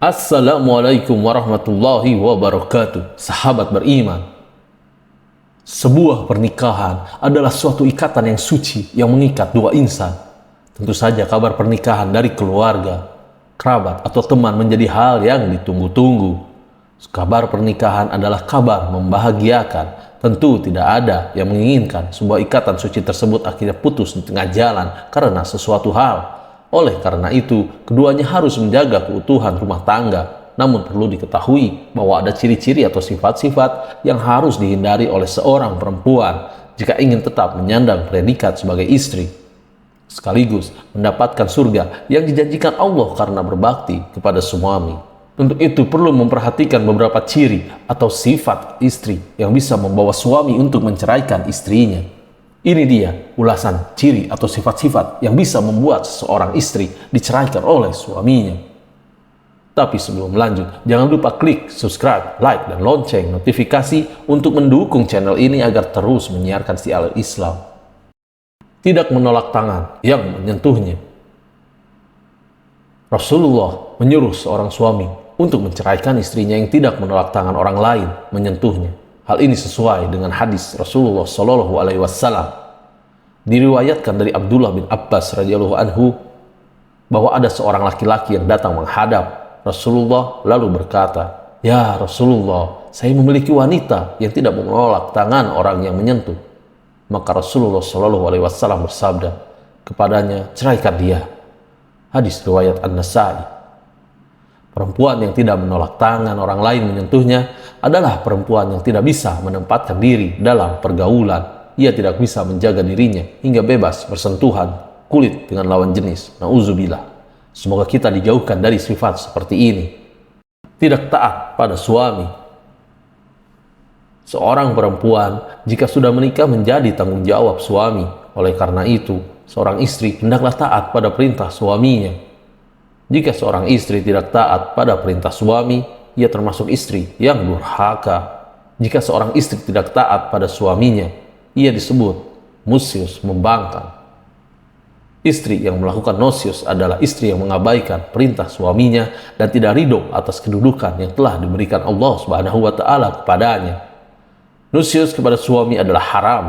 Assalamualaikum warahmatullahi wabarakatuh. Sahabat beriman, sebuah pernikahan adalah suatu ikatan yang suci yang mengikat dua insan. Tentu saja kabar pernikahan dari keluarga, kerabat, atau teman menjadi hal yang ditunggu-tunggu. Kabar pernikahan adalah kabar membahagiakan. Tentu tidak ada yang menginginkan sebuah ikatan suci tersebut akhirnya putus di tengah jalan karena sesuatu hal. Oleh karena itu, keduanya harus menjaga keutuhan rumah tangga. Namun perlu diketahui bahwa ada ciri-ciri atau sifat-sifat yang harus dihindari oleh seorang perempuan jika ingin tetap menyandang predikat sebagai istri, sekaligus mendapatkan surga yang dijanjikan Allah karena berbakti kepada suami. Untuk itu perlu memperhatikan beberapa ciri atau sifat istri yang bisa membawa suami untuk menceraikan istrinya. Ini dia ulasan ciri atau sifat-sifat yang bisa membuat seseorang istri diceraikan oleh suaminya. Tapi sebelum lanjut, jangan lupa klik subscribe, like, dan lonceng notifikasi untuk mendukung channel ini agar terus menyiarkan siaran Islam. Tidak menolak tangan yang menyentuhnya. Rasulullah menyuruh seorang suami untuk menceraikan istrinya yang tidak menolak tangan orang lain menyentuhnya. Hal ini sesuai dengan hadis Rasulullah Shallallahu Alaihi Wasallam. Diriwayatkan dari Abdullah bin Abbas radhiyallahu anhu bahwa ada seorang laki-laki yang datang menghadap Rasulullah lalu berkata, "Ya Rasulullah, saya memiliki wanita yang tidak menolak tangan orang yang menyentuh." Maka Rasulullah Shallallahu Alaihi Wasallam bersabda kepadanya, "Ceraikan dia." Hadis riwayat An-Nasai. Perempuan yang tidak menolak tangan orang lain menyentuhnya adalah perempuan yang tidak bisa menempatkan diri dalam pergaulan. Ia tidak bisa menjaga dirinya hingga bebas bersentuhan kulit dengan lawan jenis. Nauzubillah. Semoga kita dijauhkan dari sifat seperti ini. Tidak taat pada suami. Seorang perempuan jika sudah menikah menjadi tanggung jawab suami. Oleh karena itu, seorang istri hendaklah taat pada perintah suaminya. Jika seorang istri tidak taat pada perintah suami, ia termasuk istri yang durhaka. Jika seorang istri tidak taat pada suaminya, ia disebut musyus, membangkang. Istri yang melakukan nosyus adalah istri yang mengabaikan perintah suaminya dan tidak ridho atas kedudukan yang telah diberikan Allah Subhanahu wa Ta'ala kepadanya. Nusyus kepada suami adalah haram.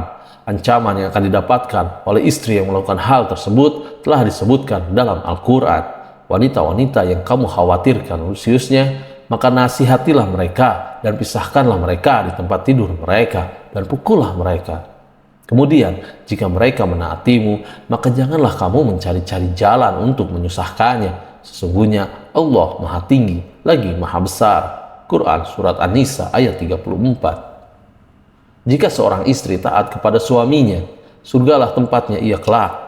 Ancaman yang akan didapatkan oleh istri yang melakukan hal tersebut telah disebutkan dalam Al-Quran. Wanita-wanita yang kamu khawatirkan nusyusnya, maka nasihatilah mereka dan pisahkanlah mereka di tempat tidur mereka dan pukullah mereka. Kemudian jika mereka menaatimu, maka janganlah kamu mencari-cari jalan untuk menyusahkannya. Sesungguhnya Allah Maha Tinggi lagi Maha Besar. Quran Surat An-Nisa ayat 34. Jika seorang istri taat kepada suaminya, surgalah tempatnya ia kelak.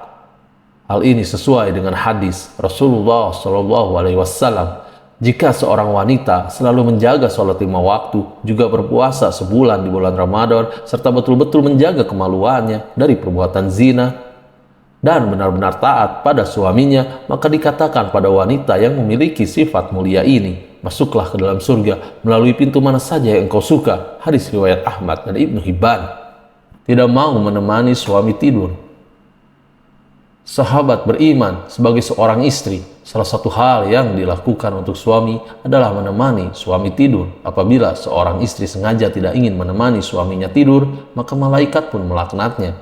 Hal ini sesuai dengan hadis Rasulullah Shallallahu Alaihi Wasallam. Jika seorang wanita selalu menjaga sholat 5 waktu, juga berpuasa sebulan di bulan Ramadan, serta betul-betul menjaga kemaluannya dari perbuatan zina, dan benar-benar taat pada suaminya, maka dikatakan pada wanita yang memiliki sifat mulia ini, masuklah ke dalam surga melalui pintu mana saja yang engkau suka. Hadis riwayat Ahmad dan Ibnu Hibban. Tidak mau menemani suami tidur. Sahabat beriman, sebagai seorang istri, salah satu hal yang dilakukan untuk suami adalah menemani suami tidur. Apabila seorang istri sengaja tidak ingin menemani suaminya tidur, maka malaikat pun melaknatnya.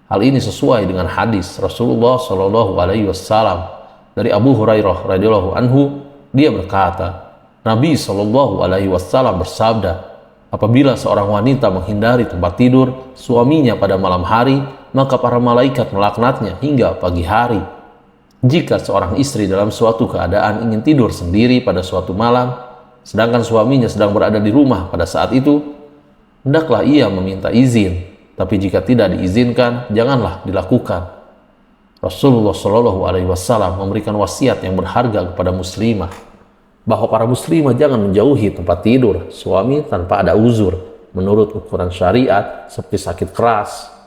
Hal ini sesuai dengan hadis Rasulullah Shallallahu Alaihi Wasallam dari Abu Hurairah radhiyallahu anhu. Dia berkata, Nabi Shallallahu Alaihi Wasallam bersabda, apabila seorang wanita menghindari tempat tidur suaminya pada malam hari, maka para malaikat melaknatnya hingga pagi hari. Jika seorang istri dalam suatu keadaan ingin tidur sendiri pada suatu malam, sedangkan suaminya sedang berada di rumah pada saat itu, hendaklah ia meminta izin. Tapi jika tidak diizinkan, janganlah dilakukan. Rasulullah Shallallahu Alaihi Wasallam memberikan wasiat yang berharga kepada muslimah, bahwa para muslimah jangan menjauhi tempat tidur suami tanpa ada uzur menurut ukuran syariat seperti sakit keras.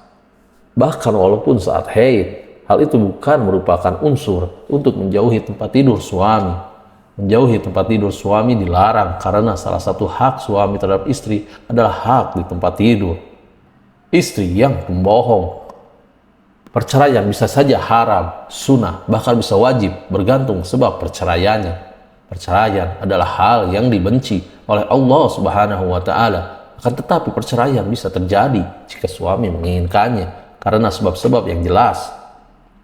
Bahkan walaupun saat haid, hal itu bukan merupakan unsur untuk menjauhi tempat tidur suami. Menjauhi tempat tidur suami dilarang karena salah satu hak suami terhadap istri adalah hak di tempat tidur. Istri yang pembohong. Perceraian bisa saja haram, sunnah, bahkan bisa wajib bergantung sebab perceraiannya. Perceraian adalah hal yang dibenci oleh Allah Subhanahu wa Ta'ala. Akan tetapi perceraian bisa terjadi jika suami menginginkannya karena sebab-sebab yang jelas.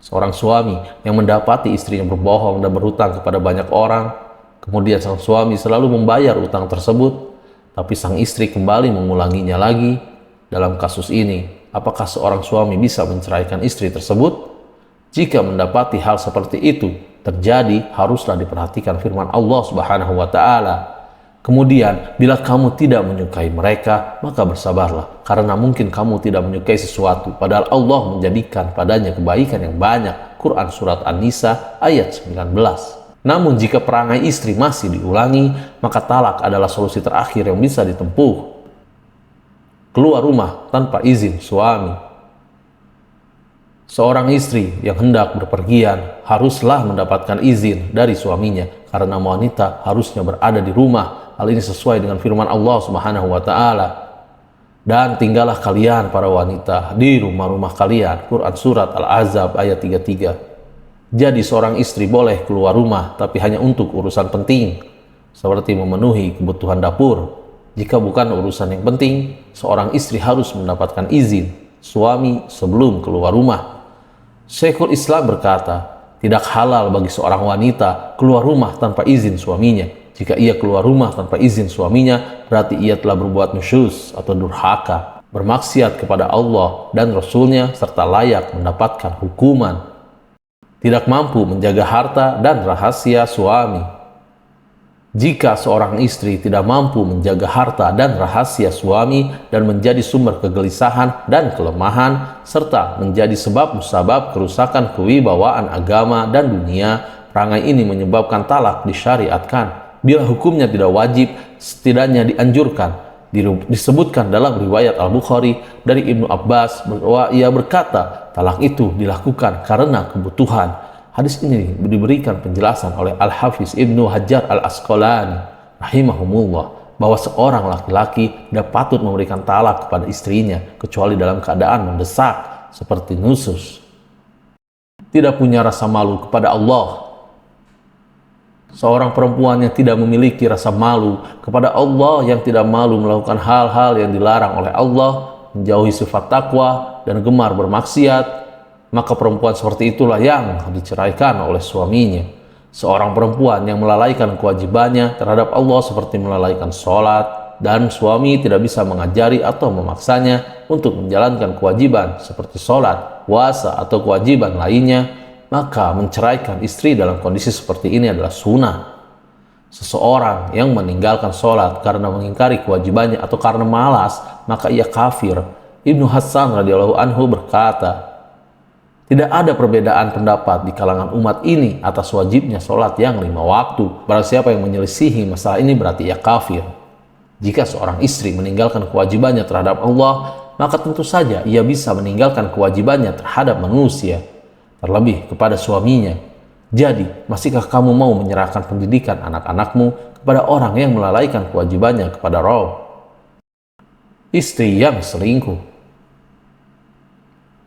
Seorang suami yang mendapati istrinya berbohong dan berhutang kepada banyak orang, kemudian sang suami selalu membayar utang tersebut, tapi sang istri kembali mengulanginya lagi. Dalam kasus ini, apakah seorang suami bisa menceraikan istri tersebut? Jika mendapati hal seperti itu terjadi, haruslah diperhatikan firman Allah Subhanahu wa Ta'ala. Kemudian, bila kamu tidak menyukai mereka, maka bersabarlah, karena mungkin kamu tidak menyukai sesuatu, padahal Allah menjadikan padanya kebaikan yang banyak. Quran Surat An-Nisa ayat 19. Namun jika perangai istri masih diulangi, maka talak adalah solusi terakhir yang bisa ditempuh. Keluar rumah tanpa izin suami. Seorang istri yang hendak berpergian haruslah mendapatkan izin dari suaminya, karena wanita harusnya berada di rumah. Hal ini sesuai dengan firman Allah Subhanahu wa Ta'ala. Dan tinggallah kalian para wanita di rumah-rumah kalian. Quran Surat Al-Ahzab ayat 33. Jadi seorang istri boleh keluar rumah, tapi hanya untuk urusan penting, seperti memenuhi kebutuhan dapur. Jika bukan urusan yang penting, seorang istri harus mendapatkan izin suami sebelum keluar rumah. Syekhul Islam berkata, tidak halal bagi seorang wanita keluar rumah tanpa izin suaminya. Jika ia keluar rumah tanpa izin suaminya, berarti ia telah berbuat nusyuz atau durhaka, bermaksiat kepada Allah dan Rasul-Nya, serta layak mendapatkan hukuman. Tidak mampu menjaga harta dan rahasia suami. Jika seorang istri tidak mampu menjaga harta dan rahasia suami dan menjadi sumber kegelisahan dan kelemahan, serta menjadi sebab musabab kerusakan kewibawaan agama dan dunia, perangai ini menyebabkan talak disyariatkan. Bila hukumnya tidak wajib, setidaknya dianjurkan. Disebutkan dalam riwayat Al-Bukhari dari Ibnu Abbas bahwa ia berkata, talak itu dilakukan karena kebutuhan. Hadis ini diberikan penjelasan oleh Al-Hafiz Ibnu Hajar Al-Asqalani rahimahumullah bahwa seorang laki-laki tidak patut memberikan talak kepada istrinya kecuali dalam keadaan mendesak seperti nusyuz. Tidak punya rasa malu kepada Allah. Seorang perempuan yang tidak memiliki rasa malu kepada Allah, yang tidak malu melakukan hal-hal yang dilarang oleh Allah, menjauhi sifat takwa dan gemar bermaksiat, maka perempuan seperti itulah yang diceraikan oleh suaminya. Seorang perempuan yang melalaikan kewajibannya terhadap Allah seperti melalaikan sholat, dan suami tidak bisa mengajari atau memaksanya untuk menjalankan kewajiban seperti sholat, puasa, atau kewajiban lainnya, maka menceraikan istri dalam kondisi seperti ini adalah sunnah. Seseorang yang meninggalkan sholat karena mengingkari kewajibannya atau karena malas, maka ia kafir. Ibnu Hasan radhiyallahu anhu berkata, tidak ada perbedaan pendapat di kalangan umat ini atas wajibnya sholat yang 5 waktu. Barang siapa yang menyelisihi masalah ini berarti ia kafir. Jika seorang istri meninggalkan kewajibannya terhadap Allah, maka tentu saja ia bisa meninggalkan kewajibannya terhadap manusia, terlebih kepada suaminya. Jadi, masihkah kamu mau menyerahkan pendidikan anak-anakmu kepada orang yang melalaikan kewajibannya kepada Rabb? Istri yang selingkuh.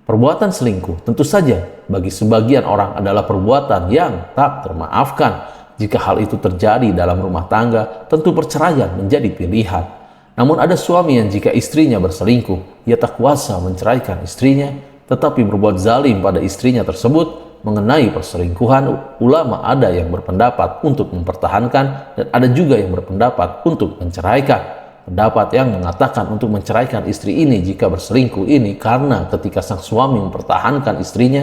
Perbuatan selingkuh tentu saja bagi sebagian orang adalah perbuatan yang tak termaafkan. Jika hal itu terjadi dalam rumah tangga, tentu perceraian menjadi pilihan. Namun ada suami yang jika istrinya berselingkuh, ia tak kuasa menceraikan istrinya, tetapi berbuat zalim pada istrinya tersebut. Mengenai perselingkuhan, ulama ada yang berpendapat untuk mempertahankan dan ada juga yang berpendapat untuk menceraikan. Pendapat yang mengatakan untuk menceraikan istri ini jika berselingkuh ini karena ketika sang suami mempertahankan istrinya,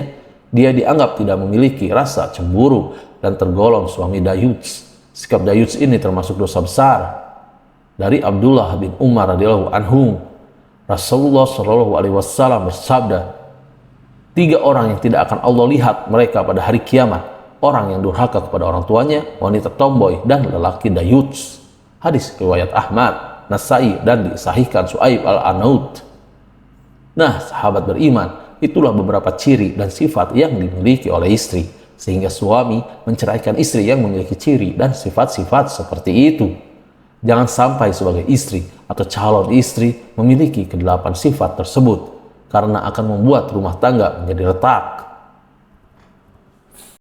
dia dianggap tidak memiliki rasa cemburu dan tergolong suami dayuts. Sikap dayuts ini termasuk dosa besar. Dari Abdullah bin Umar radhiyallahu anhu, Rasulullah shallallahu alaihi wasallam bersabda, 3 orang yang tidak akan Allah lihat mereka pada hari kiamat: orang yang durhaka kepada orang tuanya, wanita tomboy, dan lelaki dayuts. Hadis riwayat Ahmad, Nasai, dan disahihkan Su'aib al-Anaut. Nah, sahabat beriman, itulah beberapa ciri dan sifat yang dimiliki oleh istri, sehingga suami menceraikan istri yang memiliki ciri dan sifat-sifat seperti itu. Jangan sampai sebagai istri atau calon istri memiliki ke-8 sifat tersebut, karena akan membuat rumah tangga menjadi retak.